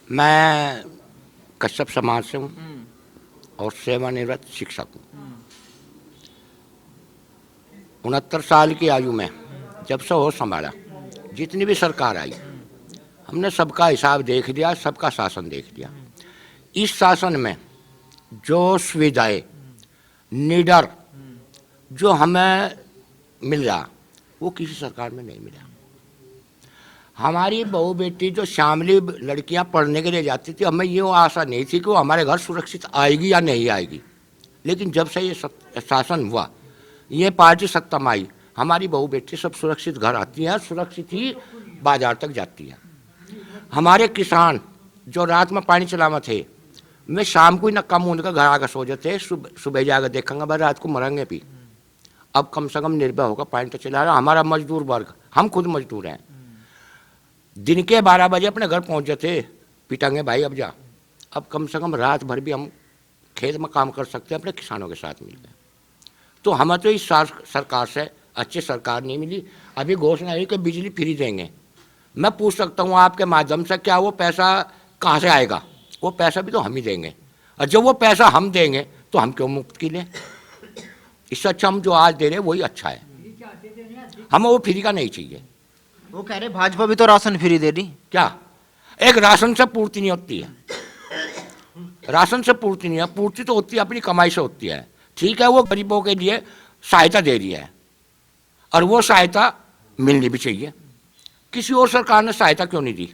मैं कश्यप समाज से हूँ और सेवानिवृत्त शिक्षक हूँ। 69 साल की आयु में जब से होश संभाला, जितनी भी सरकार आई, हमने सबका हिसाब देख लिया, सबका शासन देख लिया। इस शासन में जो सुविधाएं निडर जो हमें मिल रहा, वो किसी सरकार में नहीं मिला। हमारी बहू बेटी जो शामली लड़कियां पढ़ने के लिए जाती थी, हमें ये आशा नहीं थी कि वो हमारे घर सुरक्षित आएगी या नहीं आएगी। लेकिन जब से ये शासन हुआ, ये पार्टी सत्ता में आई, हमारी बहू बेटी सब सुरक्षित घर आती हैं, सुरक्षित ही बाजार तक जाती हैं। हमारे किसान जो रात में पानी चलावा थे, मैं शाम को ही नक्का मूंद कर घर आकर सो जाते, सुबह जाकर देखेंगे भाई रात को मरेंगे भी। अब कम से कम निर्भय होकर पानी तो चला रहा। हमारा मजदूर वर्ग, हम खुद मजदूर हैं, दिन के 12 बजे अपने घर पहुंच जाते, पिटांगे भाई अब जा। अब कम से कम रात भर भी हम खेत में काम कर सकते हैं अपने किसानों के साथ मिलकर। तो हमें तो इस सरकार से अच्छी सरकार नहीं मिली। अभी घोषणा है कि बिजली फ्री देंगे। मैं पूछ सकता हूँ आपके माध्यम से, क्या वो पैसा कहाँ से आएगा? वो पैसा भी तो हम ही देंगे, और जब वो पैसा हम देंगे तो हम क्यों मुफ्त की लें? इससे अच्छा हम जो आज दे रहे हैं वही अच्छा है, हमें वो फ्री का नहीं चाहिए। वो कह रहे भाजपा भी तो राशन फ्री दे रही। क्या एक राशन से पूर्ति नहीं होती है? राशन से पूर्ति नहीं है, पूर्ति तो होती है अपनी कमाई से होती है। ठीक है, वो गरीबों के लिए सहायता दे रही है और वो सहायता मिलनी भी चाहिए। किसी और सरकार ने सहायता क्यों नहीं दी?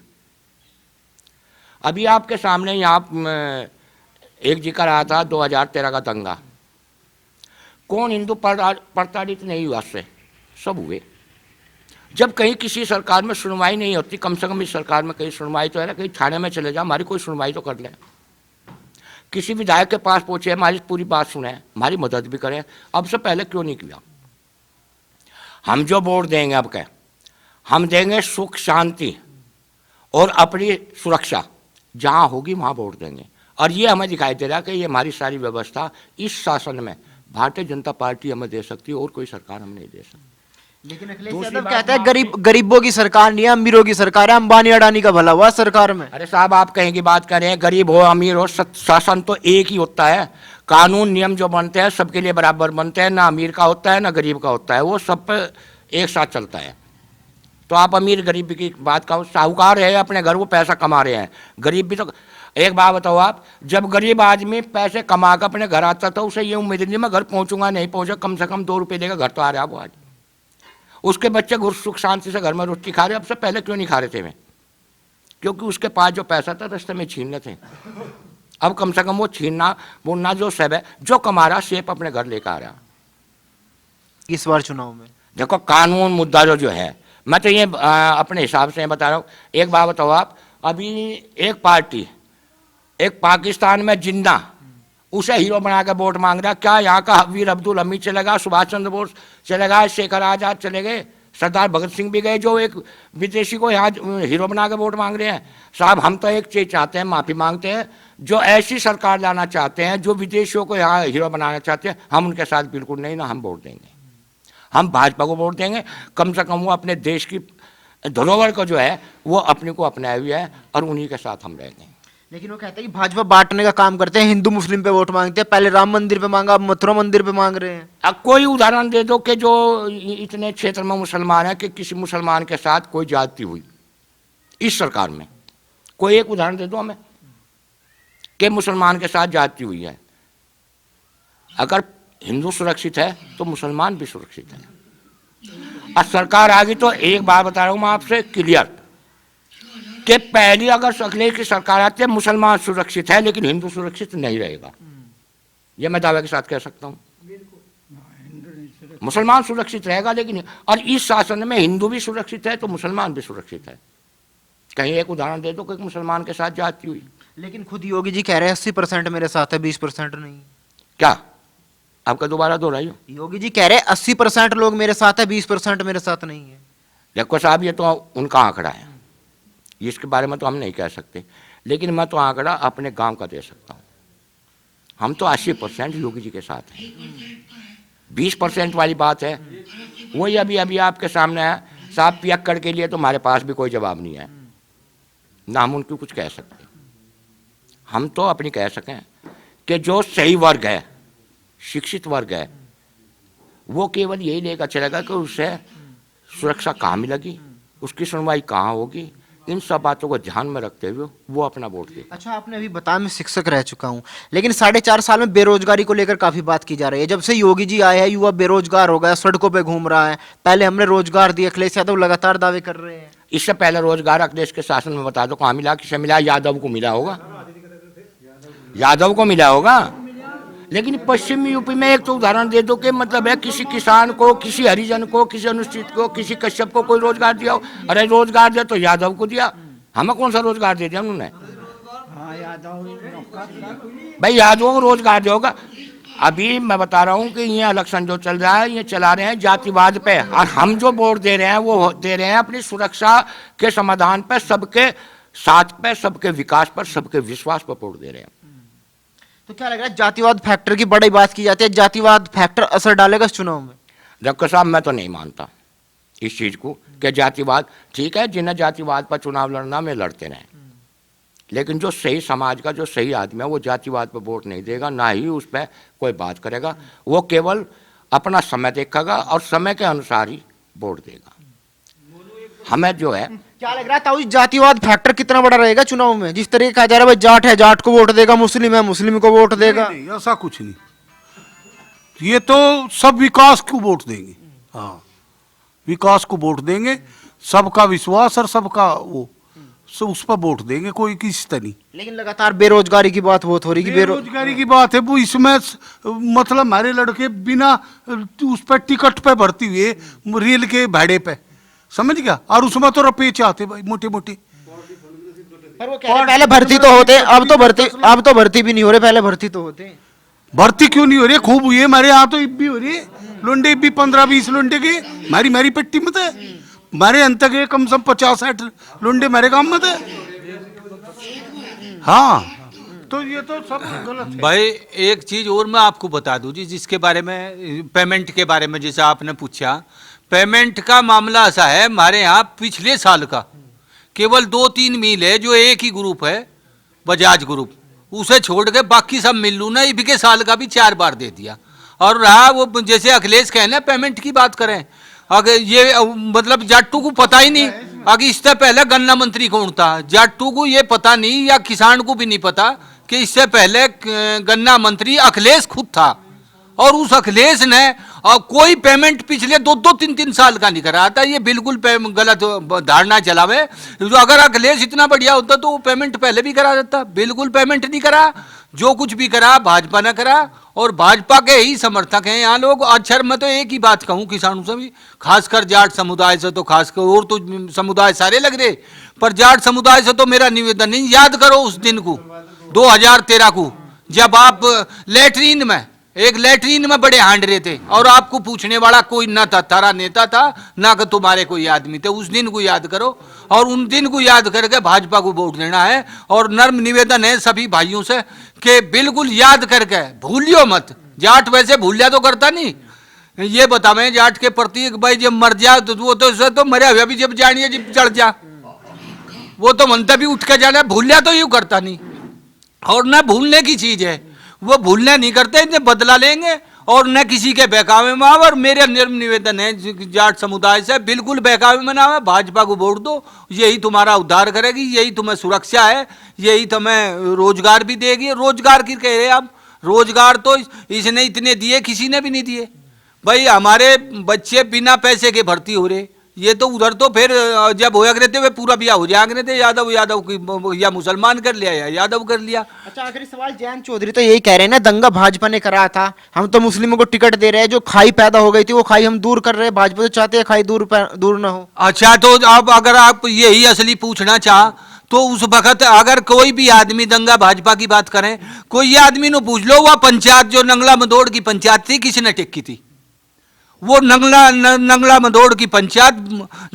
अभी आपके सामने यहाँ एक जिक्र आया था 2013 का दंगा। कौन हिंदू प्रताड़ित नहीं हुआ? से सब हुए। जब कहीं किसी सरकार में सुनवाई नहीं होती, कम से कम इस सरकार में कहीं सुनवाई तो है ना। कहीं थाने में चले जाओ, हमारी कोई सुनवाई तो कर ले। किसी विधायक के पास पहुंचे, हमारी पूरी बात सुने, हमारी मदद भी करें। अब से पहले क्यों नहीं किया? हम जो वोट देंगे, अब क्या हम देंगे? सुख शांति और अपनी सुरक्षा जहां होगी वहां वोट देंगे। और ये हमें दिखाई दे रहा है कि ये हमारी सारी व्यवस्था इस शासन में भारतीय जनता पार्टी हमें दे सकती है, और कोई सरकार हम नहीं दे सकती। लेकिन अखिलेश यादव कहता है गरीबों की सरकार नहीं है, अमीरों की सरकार है, अंबानी अडानी का भला हुआ सरकार में। अरे साहब, आप कहीं की बात करें, गरीब हो अमीर हो, शासन तो एक ही होता है। कानून नियम जो बनते हैं सबके लिए बराबर बनते हैं, ना अमीर का होता है ना गरीब का होता है, वो सब पे एक साथ चलता है। तो आप अमीर गरीब की बात करो, साहूकार है अपने घर, वो पैसा कमा रहे हैं, गरीब भी तो। एक बात बताओ आप, जब गरीब आदमी पैसे कमा कर अपने घर आता था, उसे ये उम्मीद नहीं मैं घर पहुंचूंगा, नहीं पहुंचा, कम से कम 2 रुपये देगा घर तो आ रहा है वो आज। उसके बच्चे सुख शांति से घर में रोटी खा रहे। अब से पहले क्यों नहीं खा रहे थे वे? क्योंकि उसके पास जो पैसा था रास्ते में छीन लेते। अब कम से कम वो छीनना बोलना जो सब है, जो कमा रहा सेप अपने घर लेकर आ रहा। इस बार चुनाव में देखो, कानून मुद्दा जो है, मैं तो ये अपने हिसाब से बता रहा हूँ। एक बात बताओ आप, अभी एक पार्टी एक पाकिस्तान में जिंदा उसे हीरो बना के वोट मांग रहा। क्या यहाँ का वीर अब्दुल हमीद चलेगा, सुभाष चंद्र बोस चलेगा, शेखर आजाद चले गए, सरदार भगत सिंह भी गए, जो एक विदेशी को यहाँ हीरो बना के वोट मांग रहे हैं? साहब, हम तो एक चीज़ चाहते हैं, माफ़ी मांगते हैं। जो ऐसी सरकार लाना चाहते हैं जो विदेशियों को यहाँ हीरो बनाना चाहते हैं, हम उनके साथ बिल्कुल नहीं ना, हम वोट देंगे। हम भाजपा को वोट देंगे। कम से कम वो अपने देश की धरोहर को जो है वो अपने को अपनाए हुए है, और उन्हीं के साथ हम रहेंगे। लेकिन वो कहते हैं कि भाजपा बांटने का काम करते हैं, हिंदू मुस्लिम पे वोट मांगते हैं। पहले राम मंदिर पे मांगा, अब मथुरा मंदिर पे मांग रहे हैं। अब कोई उदाहरण दे दो कि जो इतने क्षेत्र में मुसलमान है कि किसी मुसलमान के साथ कोई ज्यादती हुई इस सरकार में। कोई एक उदाहरण दे दो हमें कि मुसलमान के साथ ज्यादती हुई है। अगर हिंदू सुरक्षित है तो मुसलमान भी सुरक्षित है। और सरकार आ गई तो एक बात बता रहा हूं मैं आपसे क्लियर, कि पहली अगर अखिलेश की सरकार आती है, मुसलमान सुरक्षित है लेकिन हिंदू सुरक्षित नहीं रहेगा। यह मैं दावे के साथ कह सकता हूं। मुसलमान सुरक्षित रहेगा लेकिन, और इस शासन में हिंदू भी सुरक्षित है तो मुसलमान भी सुरक्षित है। कहीं एक उदाहरण दे दो कि मुसलमान के साथ जाती हुई। लेकिन खुद योगी जी कह रहे हैं 80% मेरे साथ है, 20% नहीं। क्या आपका दोबारा दोहराइए? योगी जी कह रहे हैं 80% लोग मेरे साथ है, 20% मेरे साथ नहीं है। देखो साहब, ये तो उनका आंकड़ा है, इसके बारे में तो हम नहीं कह सकते। लेकिन मैं तो आंकड़ा अपने गांव का दे सकता हूं। हम तो 80% योगी जी के साथ हैं। 20% वाली बात है वही अभी अभी आपके सामने है। साहब, पियक्कड़ के लिए तो हमारे पास भी कोई जवाब नहीं है, ना हम उनको कुछ कह सकते। हम तो अपनी कह सकें कि जो सही वर्ग है, शिक्षित वर्ग है, वो केवल यही लेकर चलेगा कि उसे सुरक्षा कहाँ मिलेगी, उसकी सुनवाई कहाँ होगी। इन सब बातों को ध्यान में रखते हुए वो अपना वोट देगा। अच्छा, आपने अभी बताया मैं शिक्षक रह चुका हूँ, लेकिन 4.5 साल में बेरोजगारी को लेकर काफी बात की जा रही है। जब से योगी जी आए हैं युवा बेरोजगार हो गया, सड़कों पे घूम रहा है। पहले हमने रोजगार दिया, अखिलेश यादव लगातार दावे कर रहे हैं। इससे पहले रोजगार अखिलेश के शासन में बता दो कहाँ मिला, किसे मिला? यादव को मिला होगा, यादव को मिला होगा। लेकिन पश्चिमी यूपी में एक तो उदाहरण दे दो कि मतलब है किसी किसान को, किसी हरिजन को, किसी अनुसूचित को, किसी कश्यप को कोई रोजगार दिया हो? अरे रोजगार दिया तो यादव को दिया, हमें कौन सा रोजगार दे दिया उन्होंने? भाई यादवों को रोजगार दिया होगा। अभी मैं बता रहा हूँ कि ये इलेक्शन जो चल रहा है ये चला रहे हैं जातिवाद पे, और हम जो वोट दे रहे हैं वो दे रहे हैं अपनी सुरक्षा के समाधान पे, सबके साथ पे, सबके विकास पर, सबके विश्वास पर वोट दे रहे हैं। तो क्या लग रहा है, जातिवाद फैक्टर की बड़ी बात की जाती है, जातिवाद फैक्टर असर डालेगा इस चुनाव में? डॉक्टर साहब मैं तो नहीं मानता इस चीज़ को कि जातिवाद, ठीक है जिन्हें जातिवाद पर चुनाव लड़ना में लड़ते रहें, लेकिन जो सही समाज का जो सही आदमी है वो जातिवाद पर वोट नहीं देगा, ना ही उस पर कोई बात करेगा। वो केवल अपना समय देखेगा और समय के अनुसार ही वोट देगा। हमें जो है, क्या लग रहा है ताऊ, जातिवाद फैक्टर कितना बड़ा रहेगा चुनाव में? जिस तरीके कहा जा रहा है भाई जाट है जाट को वोट देगा, मुस्लिम है मुस्लिम को वोट देगा। नहीं, ऐसा कुछ नहीं, ये तो सब विकास को वोट देंगे। हाँ, विकास को वोट देंगे, सबका विश्वास और सबका वो सब उस पर वोट देंगे, कोई किसी तरह नहीं। लेकिन लगातार बेरोजगारी की बात बहुत हो रही है कि बेरोजगारी की बात है वो इसमें मतलब हमारे लड़के बिना उस पर टिकट पे भर्ती हुए रेल के भाड़े पे, समझ गया, और उसमें तो रुपये चाहते भाई मोटे मोटे। पर वो कह रहे पहले भर्ती तो होते, अब तो भर्ती भी नहीं हो रहे, पहले भर्ती तो होते। भर्ती क्यों नहीं हो रही? खूब हुई है हमारे यहाँ तो, इब भी हो रही है, लोंडे भी 15-20 लोंडे के मारी मारी पेट्टी में थे, हमारे अंत के कम से कम 50-60 लोंडे हमारे काम में थे। हाँ, तो ये तो सब गलत है भाई। एक चीज और मैं आपको बता दूं जी, जिसके बारे में पेमेंट के बारे में जैसे आपने पूछा, पेमेंट का मामला ऐसा है हमारे यहाँ पिछले साल का केवल 2-3 मिल है जो एक ही ग्रुप है, बजाज ग्रुप, उसे छोड़ के बाकी सब मिलू ना इब के साल का भी 4 बार दे दिया। और रहा वो जैसे अखिलेश कहना पेमेंट की बात करें, अगर ये मतलब जाट्टू को पता ही नहीं, अगर इससे पहले गन्ना मंत्री कौन था, जाट्टू को ये पता नहीं या किसान को भी नहीं पता कि इससे पहले गन्ना मंत्री अखिलेश खुद था। और उस अखिलेश ने कोई पेमेंट पिछले 2-3 साल का नहीं करा था। ये बिल्कुल गलत धारणा चलावे। तो अगर अखिलेश इतना बढ़िया होता तो वो पेमेंट पहले भी करा देता। बिल्कुल पेमेंट नहीं करा, जो कुछ भी करा भाजपा ने करा, और भाजपा के ही समर्थक हैं यहाँ लोग। अच्छा, मैं तो एक ही बात कहूँ किसानों से भी, खासकर जाट समुदाय से तो खासकर, और तो समुदाय सारे लग रहे, पर जाट समुदाय से तो मेरा निवेदन नहीं, याद करो उस दिन को 2013 को, जब आप लैट्रीन में बड़े हांड रहे थे और आपको पूछने वाला कोई ना था, तारा नेता था ना कि तुम्हारे कोई आदमी थे। उस दिन को याद करो और उन दिन को याद करके भाजपा को वोट देना है। और नर्म निवेदन है सभी भाइयों से कि बिल्कुल याद करके भूलियो मत। जाट वैसे भूलिया तो करता नहीं, ये बतावे जाट के प्रति भाई जब मर जा तो वो तो मरे हुआ भी जब जानिए जब चढ़ जा, वो तो मनता भी उठ के जाना, भूलिया तो यूं करता नहीं। और न भूलने की चीज है, वो भूलने नहीं करते, इन्हें बदला लेंगे और न किसी के बहकावे में आवे। और मेरा निर्म निवेदन है जाट समुदाय से, बिल्कुल बहकावे में ना आवे, भाजपा को वोट दो, यही तुम्हारा उद्धार करेगी, यही तुम्हें सुरक्षा है, यही तुम्हें रोजगार भी देगी। रोजगार की कह रहे आप, रोजगार तो इसने इतने दिए किसी ने भी नहीं दिए भाई। हमारे बच्चे बिना पैसे के भर्ती हो रहे, ये तो उधर तो फिर जब होया करते वे पूरा ब्याह हो जाए थे, यादव की या मुसलमान कर लिया या यादव कर लिया। अच्छा, आखिरी सवाल, जयंत चौधरी तो यही कह रहे हैं ना, दंगा भाजपा ने करा था, हम तो मुस्लिमों को टिकट दे रहे हैं, जो खाई पैदा हो गई थी वो खाई हम दूर कर रहे हैं, भाजपा तो चाहते हैं खाई दूर ना हो। अच्छा, तो अब अगर आप यही असली पूछना चाह तो उस वक्त अगर कोई भी आदमी दंगा भाजपा की बात करें, कोई आदमी ने पूछ लो, वह पंचायत जो नंगला मदोड़ की पंचायत थी किसने टेकी थी? वो नंगला मदोड़ की पंचायत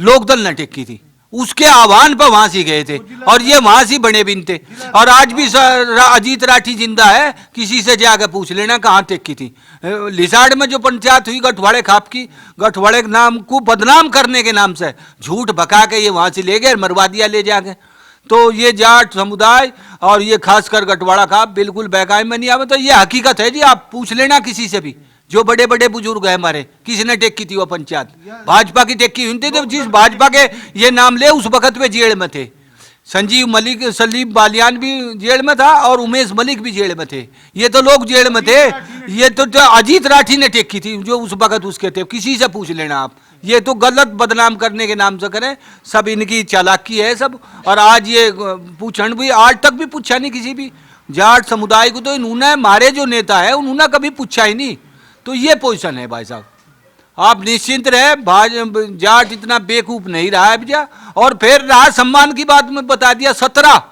लोकदल ने टेकी थी, उसके आह्वान पर वहां से गए थे और ये वहां से बने बिन थे। और आज भी अजीत राठी जिंदा है, किसी से जाकर पूछ लेना कहाँ टेकी थी। लिसाड़ में जो पंचायत हुई गठवाड़े खाप की, गठवाड़े के नाम को बदनाम करने के नाम से झूठ बका के ये वहां से ले गए, मरवा दिया ले जाके। तो ये जाट समुदाय और ये खासकर गटवाड़ा का बिल्कुल बैकाई में नहीं आवे। तो ये हकीकत है जी, आप पूछ लेना किसी से भी, जो बड़े बड़े बुजुर्ग है हमारे, किसने टेक की थी वो पंचायत, भाजपा की टेक की हुई थी। तो जिस भाजपा के ये नाम ले उस वक्त वे जेल में थे। संजीव मलिक, सलीम बालियान भी जेल में था और उमेश मलिक भी जेल में थे। ये तो लोग जेल में थे। ये तो अजीत राठी ने टेक की थी जो उस वक्त उसके थे, किसी से पूछ लेना आप। ये तो गलत बदनाम करने के नाम से करें, सब इनकी चालाकी है सब। और आज ये पूछन भी आज तक भी पूछा नहीं किसी भी जाट समुदाय को। तो इन्होंने हमारे जो नेता है उन्होंने कभी पूछा ही नहीं। तो ये पोजीशन है भाई साहब, आप निश्चिंत रहे, जाट इतना बेवकूफ नहीं रहा है भैया। और फिर रहा सम्मान की बात में बता दिया, 17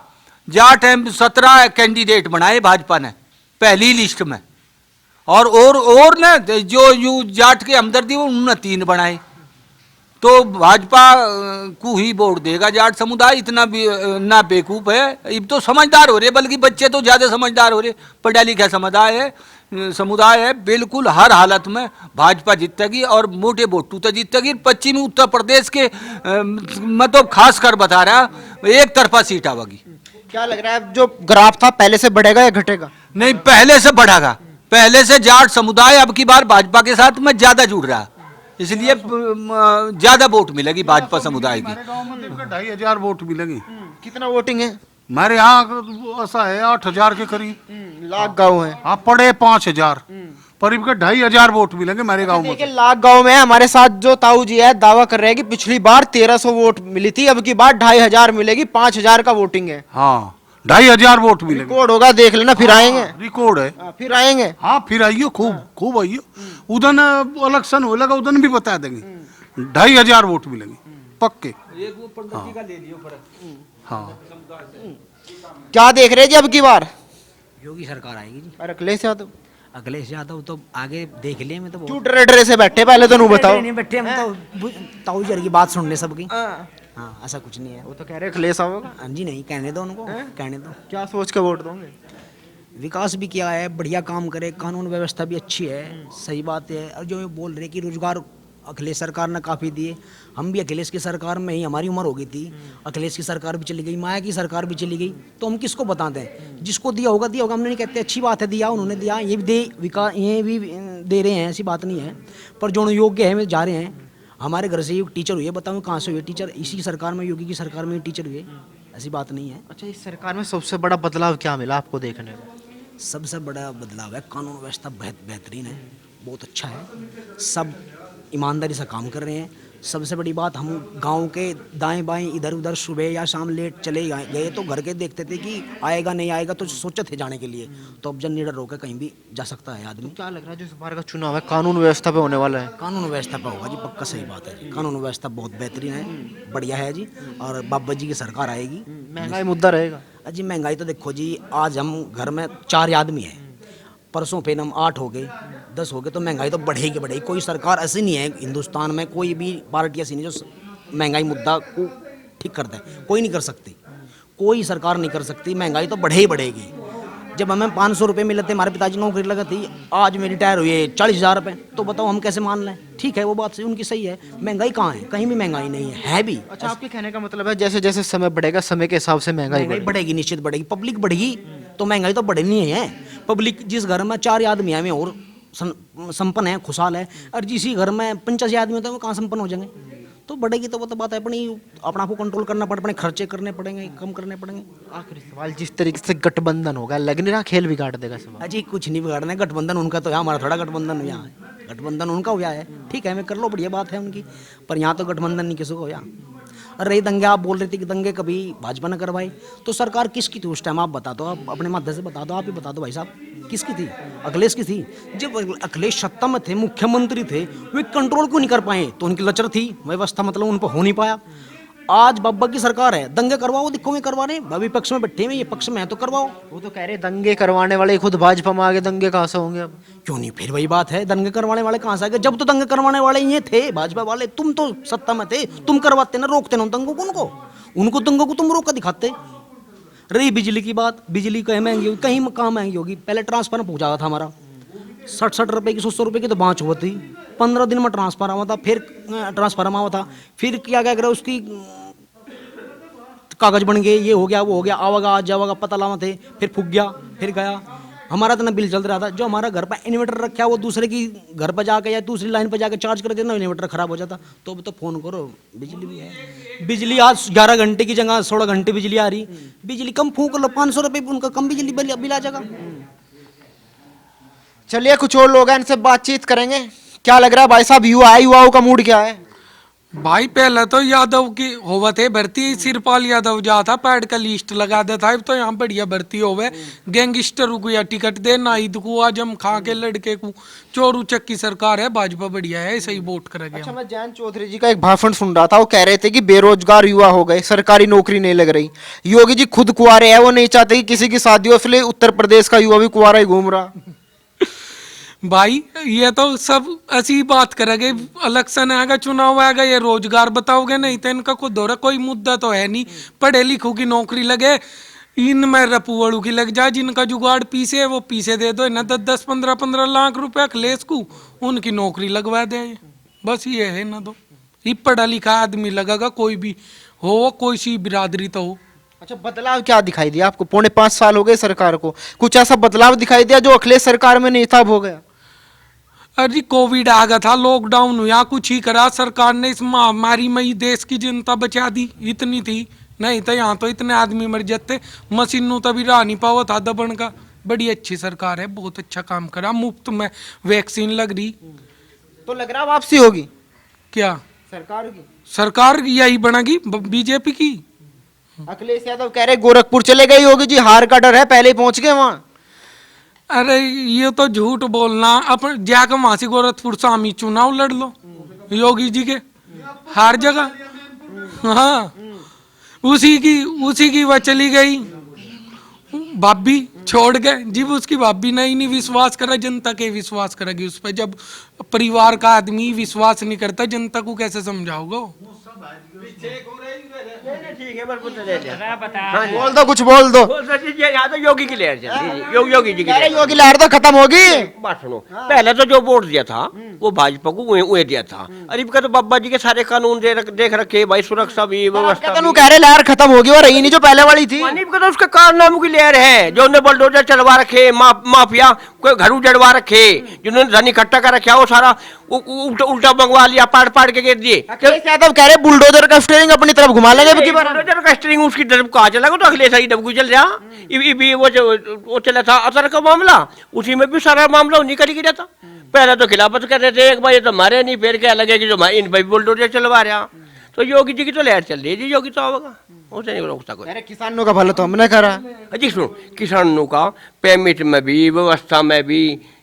जाट 17 कैंडिडेट बनाए भाजपा ने पहली लिस्ट में। और ना जो यू जाट के हमदर्दी उन्होंने 3 बनाए। तो भाजपा को ही वोट देगा जाट समुदाय, इतना भी ना बेवकूफ है। अब तो समझदार हो रहे, बल्कि बच्चे तो ज्यादा समझदार हो रहे, पढ़ा लिखा समुदाय है। बिल्कुल हर हालत में भाजपा जीतेगी और मोटे वोटों तो जीतेगी। पश्चिमी उत्तर प्रदेश के मतलब खास कर बता रहा, एक तरफा सीट आवेगी। क्या लग रहा है जो ग्राफ था पहले से बढ़ेगा या घटेगा? नहीं, पहले से बढ़ेगा। पहले से जाट समुदाय अब की बार भाजपा के साथ में ज्यादा जुड़ रहा, इसलिए ज्यादा वोट मिलेगी भाजपा समुदाय की। 2500 वोट मिलेंगे। कितना वोटिंग है? हमारे यहाँ ऐसा है 8000 के करीब। लाख गांव है, हाँ पड़े 5000, पर इनके 2500 वोट मिलेंगे हमारे गांव में। देखिए लाख गांव में हमारे साथ जो ताऊ जी है दावा कर रहे हैं कि पिछली बार 1300 वोट मिली थी, अब की बार 2500 मिलेगी, 5000 का वोटिंग है। हाँ 2500 वोट मिलेंगे। रिकॉर्ड होगा, देख लेना, फिर आएंगे। रिकॉर्ड है। फिर आएंगे। हाँ फिर आइयो, खूब आइयो। उधन इलेक्शन हो लगा, उधन भी बता देंगे। 2500 वोट मिलेंगे पक्के। हाँ क्या देख रहे जी अब की बार? योगी सरकार आएगी जी। और अखिलेश यादव? अखिलेश यादव तो आगे देख लिए में तो क्यों डरे डरे से बैठे, पहले तो नहीं बताओ। नहीं बैठे हम तो ताऊ जी की बात सुन ले सबकी। हाँ ऐसा कुछ नहीं है। वो तो कह रहे अखिलेश आओगे। हाँ जी, नहीं कहने दो उनको, कहने दो। क्या सोच के वोट दोगे? विकास भी किया है, बढ़िया काम करे, कानून व्यवस्था भी अच्छी है, सही बात है। और जो ये बोल रहे कि रोजगार अखिलेश सरकार ने काफ़ी दिए, हम भी अखिलेश की सरकार में ही, हमारी उम्र हो गई थी, अखिलेश की सरकार भी चली गई, माया की सरकार भी चली गई, तो हम किसको बता दें? जिसको दिया होगा दिया होगा, हमने नहीं कहते अच्छी बात है दिया, उन्होंने दिया, ये भी दे विकास, ये भी दे रहे हैं, ऐसी बात नहीं है। पर जो योग्य है वे जा रहे हैं। हमारे घर से टीचर हुए, बताओ कहाँ से हुए टीचर? इसी सरकार में, योगी की सरकार में टीचर हुए, ऐसी बात नहीं है। अच्छा, इस सरकार में सबसे बड़ा बदलाव क्या मिला आपको देखने को? सबसे बड़ा बदलाव है कानून व्यवस्था बेहतरीन है, बहुत अच्छा है, सब ईमानदारी से काम कर रहे हैं। सबसे बड़ी बात, हम गांव के दाएं बाएं इधर उधर सुबह या शाम लेट चले गए तो घर के देखते थे कि आएगा नहीं आएगा, तो सोचे थे जाने के लिए, तो अब जन निडर होकर कहीं भी जा सकता है आदमी। क्या लग रहा है जो इस बार का चुनाव है कानून व्यवस्था पे होने वाला है? कानून व्यवस्था पर होगा जी, पक्का सही बात है जी। कानून व्यवस्था बहुत बेहतरीन है, बढ़िया है जी। और बाबा जी की सरकार आएगी। महंगाई मुद्दा रहेगा जी महंगाई तो देखो जी, आज हम घर में 4 आदमी हैं, परसों पे हम 8 हो गए, 10 हो गए, तो महंगाई तो बढ़ेगी बढ़ेगी। कोई सरकार ऐसी नहीं है हिंदुस्तान में, कोई भी पार्टी ऐसी नहीं जो महंगाई मुद्दा को ठीक कर दे, कोई नहीं कर सकती, कोई सरकार नहीं कर सकती। महंगाई तो बढ़े ही बढ़ेगी। जब हमें 500 रुपये मिले थे, हमारे पिताजी नौकरी लगा थी, आज में रिटायर हुए 40,000 रुपये, तो बताओ हम कैसे मान लें? ठीक है वो बात सही, उनकी सही है। महंगाई कहाँ है? कहीं भी महंगाई नहीं है भी। अच्छा, आपके कहने का मतलब है जैसे जैसे समय बढ़ेगा समय के हिसाब से महंगाई बढ़ेगी, निश्चित बढ़ेगी। पब्लिक बढ़ेगी तो महंगाई तो बढ़नी है। पब्लिक जिस घर में 4 आदमी हैं और संपन्न है, खुशहाल है, और जिस घर में 85 आदमी होते हैं वो कहाँ संपन्न हो जाएंगे? तो बढ़ेगी तो वो तो बात है अपनी, अपना को कंट्रोल करना पड़े, अपने खर्चे करने पड़ेंगे, कम करने पड़ेंगे। आखिरी सवाल, जिस तरीके से गठबंधन होगा लग नहीं रहा खेल बिगाड़ देगा सवाल? अजी कुछ नहीं बिगाड़ना है, गठबंधन उनका तो है, हमारा थोड़ा गठबंधन यहाँ है, गठबंधन उनका हुआ है, ठीक है मैं कर लो, बढ़िया बात है उनकी, पर यहाँ तो गठबंधन नहीं किसी को हुआ। अरे दंगे आप बोल रहे थे कि दंगे कभी भाजपा ने करवाए, तो सरकार किसकी थी उस टाइम? आप बता दो, आप अपने माध्यम से बता दो, आप ही बता दो भाई साहब, किसकी थी? अखिलेश की थी। जब अखिलेश सत्ता में थे, मुख्यमंत्री थे, वे कंट्रोल क्यों नहीं कर पाए? तो उनकी लचर थी, व्यवस्था मतलब उन पर हो नहीं पाया। आज बाबा की सरकार है, दंगे करवाओ, दिखो में करवा रहे हैं, विपक्ष में बैठे हुए, ये पक्ष में है तो करवाओ। वो तो कह रहे दंगे करवाने वाले खुद भाजपा में आगे, दंगे कहाँ से होंगे? अब क्यों नहीं? फिर वही बात है, दंगे करवाने वाले कहाँ से आ गए? जब तो दंगे करवाने वाले ये थे भाजपा वाले, तुम तो सत्ता में थे, तुम करवाते ना, रोकते ना दंगों को, उनको दंगों को तुम रोक कर दिखाते। रही बिजली की बात, बिजली कहीं महंगी होगी, कहीं कहाँ महंगी होगी? पहले ट्रांसफर पहुँचा था हमारा 60 रुपए की, 100 रुपए की तो बाँच हुआ थी, 15 दिन में ट्रांसफर आवा था, फिर ट्रांसफर आवा था, फिर क्या क्या करे उसकी कागज बन गए, ये हो गया वो हो गया, आवागा आज जावागा पता लावा थे, फिर फूक गया, फिर गया। हमारा तो ना बिल चल रहा था, जो हमारा घर पर इन्वर्टर रखा है वो दूसरे की घर पर जाकर या दूसरी लाइन पर जाकर चार्ज कर देना, इन्वर्टर खराब हो जाता। तो अब तो फोन करो, बिजली भी है। बिजली आज 11 घंटे की जगह 16 घंटे बिजली आ रही। बिजली कम फूक लो, 500 रुपये उनका कम बिजली बिल आ जाएगा। चलिए कुछ और लोग हैं, इनसे बातचीत करेंगे। क्या लग रहा है भाई साहब, युवाओं का मूड क्या है? भाई पहले तो यादव की होवत है भर्ती, सिरपाल यादव जा था पैड का लिस्ट लगा देता है। अब तो यहाँ बढ़िया भर्ती होवे, गैंगस्टर को या टिकट दे, नाइद को आजम खा के लड़के को, चोरू चक्की सरकार है, भाजपा बढ़िया है, सही वोट करेंगे। अच्छा, मैं जयंत चौधरी जी का एक भाषण सुन रहा था, वो कह रहे थे कि बेरोजगार युवा हो गए, सरकारी नौकरी नहीं लग रही। योगी जी खुद कुंवारे हैं, वो नहीं चाहते कि किसी की शादी हो, इसलिए उत्तर प्रदेश का युवा भी कुंवारा ही घूम रहा। भाई ये तो सब ऐसी बात करेंगे, इलेक्शन आएगा, चुनाव आएगा, ये रोजगार बताओगे, नहीं तो इनका खुद हो रहा कोई मुद्दा तो है नहीं। पढ़े लिखों की नौकरी लगे, इनमें रपुअड़ू की लग जाए, जिनका जुगाड़ पीछे है वो पीछे दे दो, इन्हें 10-15 लाख रुपया अखिलेश को, उनकी नौकरी लगवा दे। बस ये है ना, तो ये पढ़ा लिखा आदमी लगेगा, कोई भी हो, कोई सी बिरादरी तो हो। अच्छा, बदलाव क्या दिखाई दिया आपको? 4.5 साल हो गए सरकार को, कुछ ऐसा बदलाव दिखाई दिया जो अखिलेश सरकार में नहीं था, अब हो गया? अरे कोविड आ गया था, लॉकडाउन हुआ, कुछ ही करा सरकार ने, इस महामारी में ही देश की जनता बचा दी, इतनी थी। नहीं तो यहाँ तो इतने आदमी मर जाते, मशीनों तभी रह नहीं पावा था दबन का। बड़ी अच्छी सरकार है, बहुत अच्छा काम करा, मुफ्त में वैक्सीन लग रही। तो लग रहा वापसी होगी क्या सरकार की? सरकार यही बनेगी बीजेपी की। अखिलेश यादव कह रहे गोरखपुर चले गए योगी जी, हार का डर है, पहले ही पहुंच गए वहां। अरे ये तो झूठ बोलना, अपन जाकर वहां से गोरखपुर सामी चुनाव लड़ लो योगी जी के, हर जगह। हाँ, उसी की वह चली गई भाभी, छोड़ गए जी, उसकी भाभी नहीं विश्वास करा, जनता के विश्वास करेगी उस पर। जब परिवार का आदमी विश्वास नहीं करता, जनता को कैसे समझाओगे? ठीक है, बोल दो, कुछ बोल दो। यहाँ तो योगी की लहर चल रही है, योगी जी की अरे लहर। योगी लहर तो खत्म होगी। बात सुनो, पहले तो जो वोट दिया था वो भाजपा को उन्हें दिया था। अरे इनका तो बाबा जी के सारे कानून देख रखे भाई, सुरक्षा भी, व्यवस्था भी। कह रहे लहर खत्म होगी, वो रही नहीं जो पहले वाली थी। मनीप का तो उसके कारनामों की लहर है, जो उन्होंने बुलडोजर चलवा रखे, माफिया कोई घर उजड़वा रखे, जिन्होंने धन इकट्ठा कर रखा, वो सारा उल्टा मंगवा लिया, पाड़ के गिर दिए। अखिलेश यादव कह रहे बुलडोजर का स्टीयरिंग अपनी तरफ घुमा लेंगे। बुलडोजर का स्टीयरिंग उसकी तरफ कहा चला, तो अखिलेश ही डबकू चल रहा। वो चला था असर का मामला, उसी में भी सारा मामला उन्हीं का गिरा था। पहले तो खिलाफत कर रहे थे, एक बार ये तो मारे नहीं, फिर क्या लगे कि जो इन भाई बुलडोजर चलवा रहा। तो योगी जी की तो लहर चल रही है जी, योगी तो होगा, उसे नहीं रोकता कोई। अरे किसानों का भला तो हमने करा जी। सुनो, किसानों का पेमेंट में भी, व्यवस्था में भी,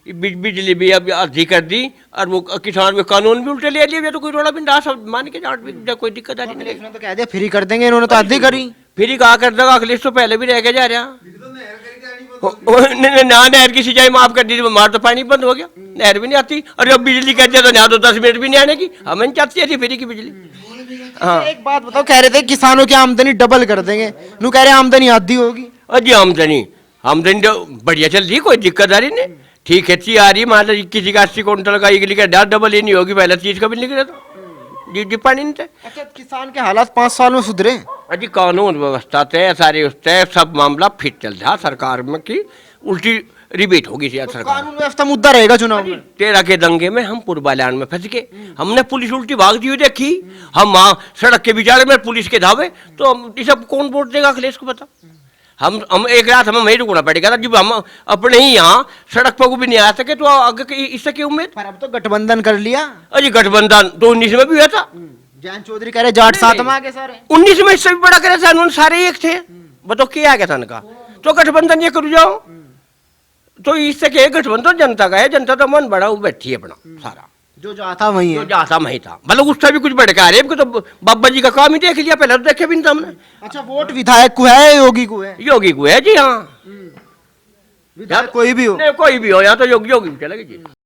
बिजली भी अब आधी कर दी, और वो किसान के कानून भी उल्टे ले लिए, तो कोई रोड़ा भी सब मान के जाट भी, कोई दिक्कत आ रही नहीं। तो कह दिया फ्री कर देंगे, इन्होंने तो आधी करी। फिर कहा कर देगा, अखिलेश तो पहले भी रह के जा रहा। ना नहर की सिंचाई माफ कर दी, हमारा तो पानी बंद हो गया, नहर भी नहीं आती। और जब बिजली कर दिया तो यहाँ तो 10 मिनट भी नहीं आने की, हमें नहीं चाहती थी फ्री की बिजली। हाँ, एक बात बताओ, कह रहे थे किसानों की आमदनी डबल कर देंगे, नू कह रहे आमदनी आधी होगी। जी आमदनी तो बढ़िया चल रही, कोई दिक्कत आ रही नहीं, ठीक है, अच्छी आ रही। मान लो किसी का 80 क्विंटल का इगली का डबल ही नहीं होगी, पहले 30 का भी निकले तो जी पानी नहीं थे। अच्छा, किसान के हालात 5 साल में सुधरे? अजी कानून व्यवस्था तय सारे उस तय सब मामला फिट चल रहा सरकार में की उल्टी रिबेट होगी सरकार। कानून व्यवस्था मुद्दा रहेगा चुनाव में। 13 के दंगे में हम पूर्वाल्याण में फंस गए, हमने पुलिस उल्टी भागती हुई देखी, हम वहाँ सड़क के बिचारे में पुलिस के धावे, तो ये सब कौन वोट देगा अखिलेश को बता। हम एक रात हमें वहीं रुकना पड़ेगा था, जब हम अपने ही यहाँ सड़क पर भी नहीं आ सके, तो आगे इससे क्या उम्मीद। पर अब तो गठबंधन कर लिया। अजी गठबंधन तो 19 में भी हुआ था, जयंत चौधरी कह रहे जाट साथ में आ गए सारे। 19 में इससे भी बड़ा करे था, उन्होंने सारे एक थे, बताओ क्या आ गया था उनका। तो गठबंधन ये करो जाओ, तो इससे क्या गठबंधन जनता का है, जनता तो मन बड़ा वो बैठी है अपना सारा, जो जाता वही है। जाता वही था, मतलब उससे भी कुछ भड़का रहे, तो बाबा जी का काम ही देख लिया, पहले तो देखे भी नहीं था हमने। अच्छा, वोट विधायक को है, योगी को है? योगी को है जी, हाँ, विधायक कोई भी हो, कोई भी हो, यहाँ तो योगी चलेगी जी।